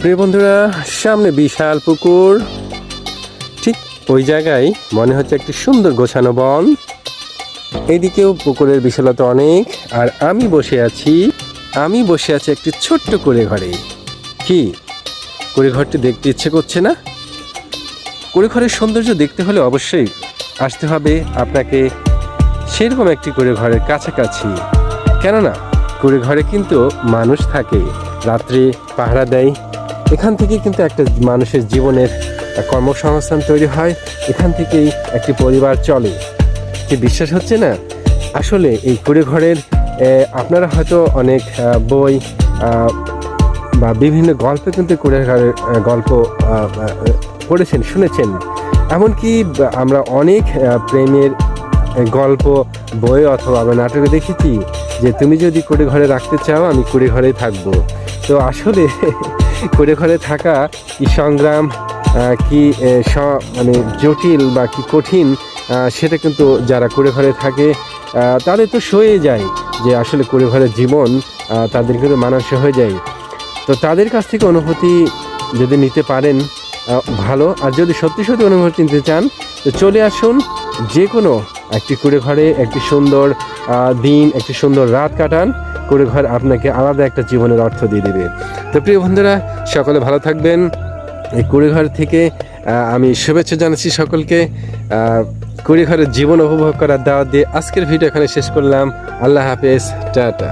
প্রিয় বন্ধুরা, সামনে বিশাল পুকুর, ঠিক ওই জায়গায় মনে হচ্ছে একটি সুন্দর গোছানো বন। এদিকেও পুকুরের বিশালতা অনেক, আর আমি বসে আছি একটি ছোট্ট কুড়ে ঘরে। কি কুড়ে ঘরটি দেখতে ইচ্ছে করছে না? কুড়ে ঘরের সৌন্দর্য দেখতে হলে অবশ্যই আসতে হবে আপনাকে সেরকম একটি কুড়ে ঘরের কাছাকাছি। কেননা কুড়ে ঘরে কিন্তু মানুষ থাকে, রাত্রে পাহারা দেয়। এখান থেকে কিন্তু একটা মানুষের জীবনের কর্মসংস্থান তৈরি হয়, এখান থেকেই একটি পরিবার চলে। কি বিশ্বাস হচ্ছে না? আসলে এই কুড়ে ঘরের আপনারা হয়তো অনেক বই বা বিভিন্ন গল্পে কিন্তু কুড়ে ঘরের গল্প পড়েছেন, শুনেছেন। এমনকি আমরা অনেক প্রেমের গল্প বই অথবা আমরা নাটকে দেখেছি যে তুমি যদি কুড়ে ঘরে রাখতে চাও আমি কুড়ে ঘরেই থাকবো। তো আসলে কুড়ে ঘরে থাকা কি সংগ্রাম, কি মানে জটিল বা কি কঠিন, সেটা কিন্তু যারা কুড়ে ঘরে থাকে তাদের তো সয়ে যায় যে আসলে কুড়ে ঘরের জীবন তাদের কিন্তু মানানসই হয়ে যায়। তো তাদের কাছ থেকে অনুভূতি যদি নিতে পারেন ভালো, আর যদি সত্যি সত্যি অনুভূতি নিতে চান তো চলে আসুন যে কোনো একটি কুড়ে ঘরে, একটি সুন্দর দিন, একটি সুন্দর রাত কাটান। কুড়ে ঘর আপনাকে আলাদা একটা জীবনের অর্থ দিয়ে দেবে। তো প্রিয় বন্ধুরা, সকলে ভালো থাকবেন। এই কুড়ে ঘর থেকে আমি শুভেচ্ছা জানাচ্ছি সকলকে। কুড়ে ঘরের জীবন উপভোগ করার দাওয়াত দিয়ে আজকের ভিডিও এখানে শেষ করলাম। আল্লাহ হাফেজ, টাটা।